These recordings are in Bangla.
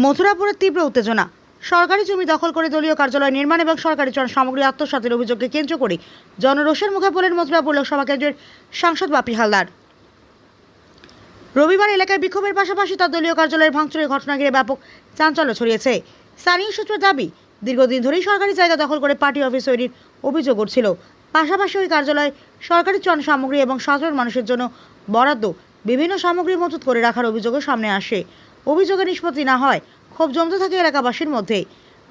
মথুরাপুরের তীব্র উত্তেজনা। সরকারি জমি দখল করে দলীয় কার্যালয় নির্মাণ এবং সরকারি সামগ্রী আত্মসাতের অভিযোগকে কেন্দ্র করে জনরোষের মুখে পড়লেন মথুরাপুর লোকসভা কেন্দ্রের সাংসদ বাপি হালদার। রবিবার এলাকায় বিক্ষোভের পাশাপাশি তার দলীয় কার্যালয়ের ভাঙচুরের ঘটনা ঘিরে ব্যাপক চাঞ্চল্য ছড়িয়েছে। স্থানীয় সূত্রের দাবি, দীর্ঘদিন ধরেই সরকারি জায়গা দখল করে পার্টি অফিস তৈরির অভিযোগ উঠছিল। পাশাপাশি ওই কার্যালয়ে সরকারি সামগ্রী এবং সাধারণ মানুষের জন্য বরাদ্দ বিভিন্ন সামগ্রী মজুত করে রাখার অভিযোগও সামনে আসে। অভিযোগের নিষ্পত্তি না হয় ক্ষোভ জমতে থাকে এলাকাবাসীর মধ্যে।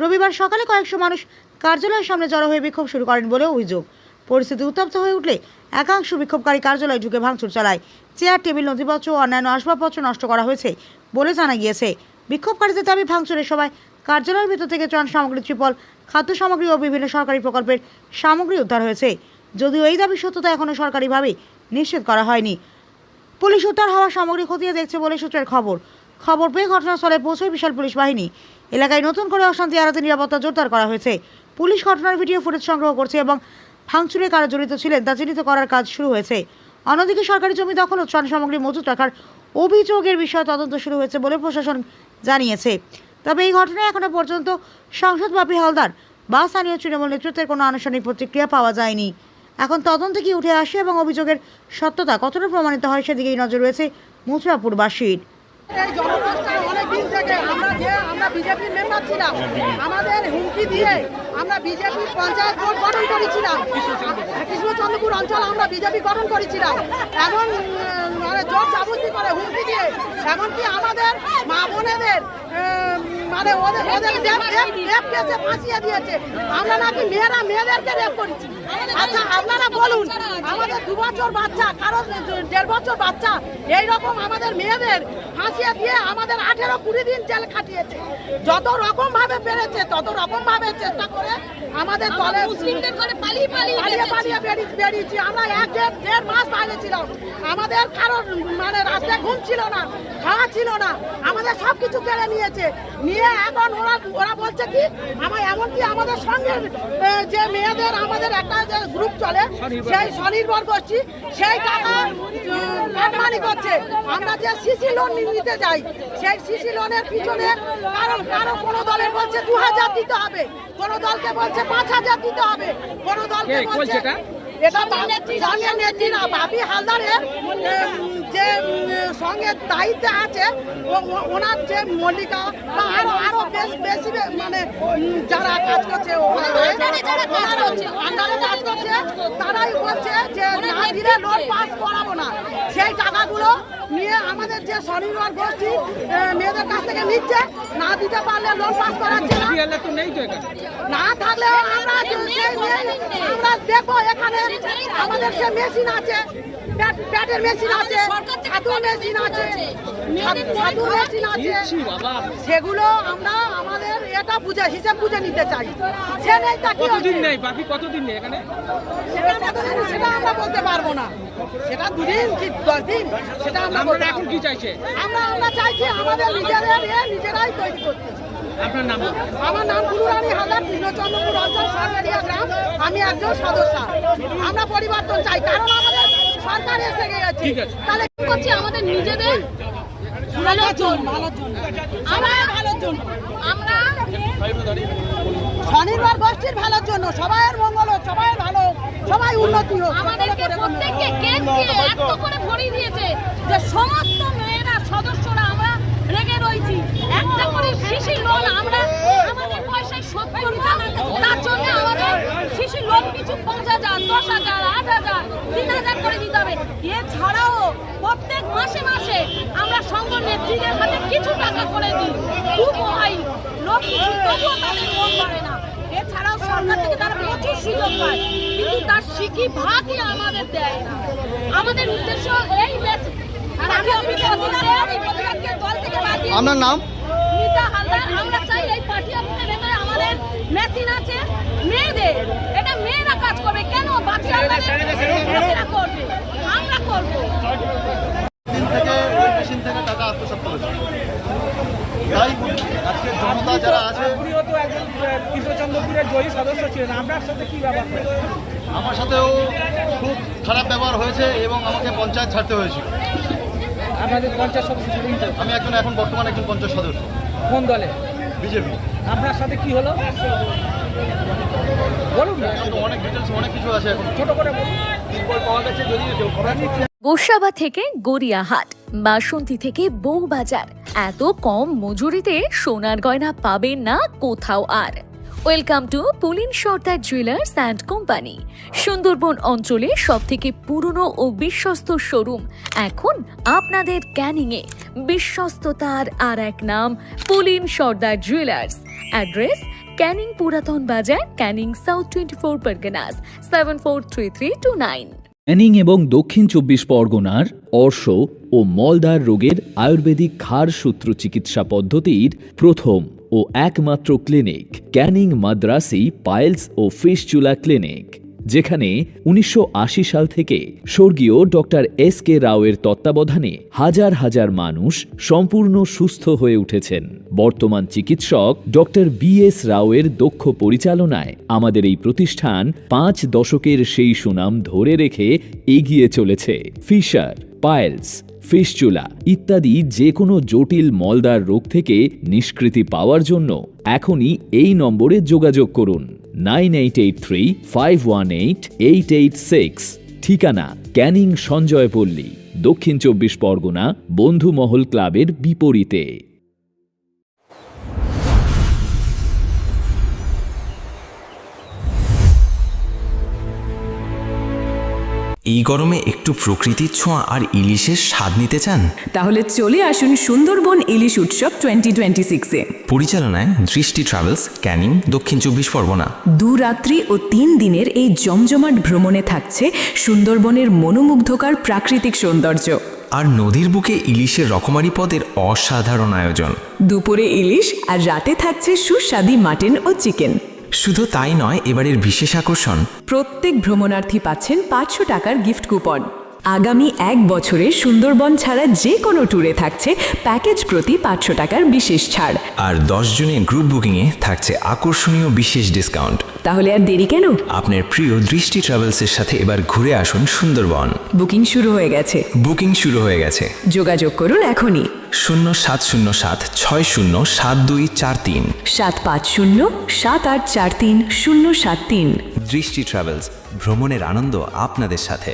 রবিবার সকালে কয়েকশো মানুষ কার্যালয়ের সামনে জড়ো হয়ে বিক্ষোভ শুরু করেন বলে অভিযোগ। পরিস্থিতি উত্তপ্ত হয়ে উঠলে একাংশ বিক্ষোভকারী কার্যালয়ে ঢুকে ভাঙচুর চালায়। চেয়ার, টেবিল, নথিপত্র ও অন্যান্য আসবাবপত্র নষ্ট করা হয়েছে বলে জানা গিয়েছে। বিক্ষোভকারীদের দাবি, ভাঙচুরের সময় কার্যালয়ের ভিতর থেকে ত্রাণ সামগ্রী, ত্রিপল, খাদ্য সামগ্রী ও বিভিন্ন সরকারি প্রকল্পের সামগ্রী উদ্ধার হয়েছে। যদিও এই দাবির সত্যতা এখনও সরকারিভাবে নিশ্চিত করা হয়নি। পুলিশ উদ্ধার হওয়া সামগ্রী খতিয়ে দেখছে বলে সূত্রের খবর পেয়ে ঘটনাস্থলে পৌঁছয় বিশাল পুলিশ বাহিনী। এলাকায় নতুন করে অশান্তি এড়াতে নিরাপত্তা জোরদার করা হয়েছে। পুলিশ ঘটনার ভিডিও ফুটেজ সংগ্রহ করছে এবং ভাঙচুরে কারা জড়িত ছিলেন তা চিহ্নিত করার কাজ শুরু হয়েছে। অন্যদিকে সরকারি জমি দখল ও ত্রাণ সামগ্রী মজুত রাখার অভিযোগের বিষয়ে তদন্ত শুরু হয়েছে বলে প্রশাসন জানিয়েছে। তবে এই ঘটনায় এখনো পর্যন্ত সাংসদ বাপি হালদার বা স্থানীয় তৃণমূল নেতৃত্বের কোনো আনুষ্ঠানিক প্রতিক্রিয়া পাওয়া যায়নি। এখন তদন্তে কি উঠে আসে এবং অভিযোগের সত্যতা কতটা প্রমাণিত হয় সেদিকেই নজর রয়েছে মথুরাপুরবাসীর। এই জনরোষটা অনেকদিন থেকে আমরা বিজেপির মেম্বার ছিলাম, আমাদের হুমকি দিয়ে আমরা বিজেপির পঞ্চায়েত বোর্ড গঠন করেছিলাম। কৃষ্ণচন্দ্রপুর অঞ্চল আমরা বিজেপি গঠন করেছিলাম। এখন মানে জোর জাবস্তি করে হুমকি দিয়ে এমনকি আমাদের মা বোনেদের মানে ওদের রেপ কেসে ফাঁসিয়ে দিয়েছে। আমরা নাকি মেয়েদেরকে রেপ করেছি। আচ্ছা আপনারা বলুন, আমাদের 2 বছর বাচ্চা, কারো 1.5 বছর বাচ্চা, এইরকম আমাদের মেয়েদের ফাঁসিয়ে দিয়ে আমাদের 18-20 দিন জেল খাটিয়েছে। যত রকম ভাবে পেরেছে তত রকম ভাবে চেষ্টা করে আমাদের দলে মুসলিমদের ঘরে পালিয়ে বেরিয়েছি। আমরা 1-1.5 মাস বাইরে ছিলাম। আমাদের কারোর মানে রাস্তায় ঘুম ছিল না, খাওয়া ছিল না, আমাদের সব কিছু কেড়ে নিয়েছে। নিয়ে এখন ওরা বলছে কি, এমনকি আমাদের সঙ্গে যে মেয়েদের আমাদের একটা যে গ্রুপ চলে, সেই স্বনির্ভর গোষ্ঠী, সেই টাকা কাটমানি করছে। আমরা যে সিসি লোন নিতে যাই, সেই সিসি লোনের পিছনে কারো কোনো দলের বলছে 2000 দিতে হবে, কোনো দলকে বলছে 5000 দিতে হবে, কোনো দলকে বলছে এটা নেত্রীরা বাপি হালদারের যে সঙ্গে দায়িত্বে আছে ওনার যে মল্লিকা বা আরো বেশি মানে যারা কাজ করছে আন্ডারে কাজ করছে, তারাই বলছে যে না দিলে লোন পাস করাবো না। সেই টাকাগুলো নিয়ে আমাদের যে স্বনির্ভর গোষ্ঠী মেয়েদের কাছ থেকে নিচ্ছে, না দিতে পারলে লোন পাস করাচ্ছে না। থাকলেও আমরা দেখবো এখানে আমাদের সে মেশিন আছে, প্যাডের মেশিন আছে, ছাতুর মেশিন আছে, সেগুলো আমরা আমাদের এটা হিসেব বুঝে নিতে চাই। সে নেই তা কতদিন নেই, বাকি কতদিন নেই এখানে সেটা আমরা বলতে পারবো না। সেটা 2 দিন কি 10 দিন সেটা আমরা এখন কি চাইছে, আমরা চাইছি আমাদের নিজেরাই তৈরি করতে। আপনার নাম? আমার নাম গুরুরানী হালদার, কৃষ্ণচন্দ্রপুর অঞ্চল সরকারিয়া গ্রাম। আমি একজন সদস্য। আমরা পরিবর্তন চাই, কারণ আমাদের সরকার এসে গেছে। তাহলে কি করছি আমাদের নিজেদের ভালোর জন্য, আমরা স্বনির্ভর গোষ্ঠীর ভালোর জন্য, সবাইয়ের মঙ্গল হোক, সবাই ভালো, সবাই উন্নতি হোক। আমাদেরকে প্রত্যেককে কেস দিয়ে এত করে ভরিয়ে দিয়েছে যে সমস্ত মেয়েরা সদস্যরা আমরা রেগে রয়েছি। একটা করে শিশু লোন আমরা আমাদের পয়সায় শোধ করতাম, তার জন্য আমাদের শিশু লোন কিছু 5000, 10000, 8000, 3000 করে দিতে হবে। এছাড়াও প্রত্যেক মাসে মাসে আমরা সংঘ নেত্রীদের হাতে কিছু টাকা করে দিই। খুব হয় লোক কিছু, তবুও তাদের মন করে না। এছাড়াও সরকার থেকে তারা প্রচুর সুযোগ পায়, কিন্তু তার শিখি ভাগই আমাদের দেয় না। আমাদের উদ্দেশ্য এই আপনার নাম? আমরা চাই এই পার্টি অফিসের ভেতরে আমাদের মেশিন আছে, মেয়েদের, এটা মেয়েরা কাজ করবে। কেন বাচ্চা করবে? আমরা করবো। মেশিন থেকে টাকা আত্মসাৎ করেছে। তাই আজকে জনতা যারা আছে, কৃষ্ণচন্দ্রপুরের জয়ী সদস্য ছিলেন, আপনার সাথে কি ব্যবহার হয়েছে? আমার সাথেও খুব খারাপ ব্যবহার হয়েছে এবং আমাকে পঞ্চায়েত ছাড়তে হয়েছিল। আমাদের পঞ্চায়েত সদস্য, আমি এখন বর্তমানে একজন পঞ্চায়েত সদস্য। কোন দলে? বিজেপি। আপনার সাথে কি হলো বলুন না, এখন তো অনেক ডিটেলস অনেক কিছু আছে এখন। ছোট করে বলুন। তিরপল পাওয়া গেছে, যদি কেউ খবর নিচ্ছে। গোসাবা থেকে গড়িয়াহাট, বাসন্তী থেকে বউবাজার, এত কম মজুরিতে সোনার গয়না পাবেন না কোথাও আর। Welcome to Pulin Sardar jewellers and company. Sundarban অঞ্চলে সবথেকে পুরনো ও বিশ্বস্ত শোরুম এখন আপনাদের ক্যানিংয়ে। বিশ্বস্ততার আর এক নাম পুলিন সর্দার জুয়েলার্স। অ্যাড্রেস ক্যানিং পুরাতন বাজার, ক্যানিং সাউথ 24 পরগনাস 743329। ক্যানিং এবং দক্ষিণ 24 পরগনার অর্শ ও মলদার রোগের আয়ুর্বেদিক ক্ষার সূত্র চিকিৎসা পদ্ধতির প্রথম ও একমাত্র ক্লিনিক ক্যানিং মাদ্রাসি পাইলস ও ফিস্টুলা ক্লিনিক, যেখানে 1980 সাল থেকে স্বর্গীয় ডক্টর SK রাওয়ের তত্ত্বাবধানে হাজার হাজার মানুষ সম্পূর্ণ সুস্থ হয়ে উঠেছেন। বর্তমান চিকিৎসক ডক্টর BS রাওয়ের দক্ষ পরিচালনায় আমাদের এই প্রতিষ্ঠান 5 দশকের সেই সুনাম ধরে রেখে এগিয়ে চলেছে। ফিশার, পাইলস, ফিস্টুলা ইত্যাদি যে কোনো জটিল মলদার রোগ থেকে নিষ্কৃতি পাওয়ার জন্য এখনই এই নম্বরে যোগাযোগ করুন 9883518886। ঠিকানা ক্যানিং সঞ্জয়পল্লী, দক্ষিণ 24 পরগনা, বন্ধুমহল ক্লাবের বিপরীতে। এই গরমে একটু প্রকৃতির ছোঁয়া আর ইলিশের স্বাদ নিতে চান? তাহলে চলে আসুন সুন্দরবন ইলিশ উৎসব 2026-এ। পরিচালনায় দৃষ্টি ট্রাভেলস, ক্যানিং, দক্ষিণ 24 পরগনা। 2 রাত্রি ও 3 দিনের এই জমজমাট ভ্রমণে থাকছে সুন্দরবনের মনোমুগ্ধকর প্রাকৃতিক সৌন্দর্য আর নদীর বুকে ইলিশের রকমারি পদের অসাধারণ আয়োজন। দুপুরে ইলিশ আর রাতে থাকছে সুস্বাদু মাটন ও চিকেন। শুধু তাই নয়, এবারের বিশেষ আকর্ষণ, প্রত্যেক ভ্রমণার্থী পাচ্ছেন 500 টাকার গিফট কুপন। আগামী 1 বছরে সুন্দরবন ছাড়া যে কোনো ট্যুরে থাকছে প্যাকেজ প্রতি 500 টাকার বিশেষ ছাড়। আর 10 জনের গ্রুপ বুকিংয়ে থাকছে আকর্ষণীয় বিশেষ ডিসকাউন্ট। তাহলে আর দেরি কেন? আপনার প্রিয় দৃষ্টি ট্রাভেলসের সাথে এবার ঘুরে আসুন সুন্দরবন। বুকিং শুরু হয়ে গেছে। যোগাযোগ করুন এখনই 0707607243 7507843073। দৃষ্টি ট্রাভেলস, ভ্রমণের আনন্দ আপনাদের সাথে।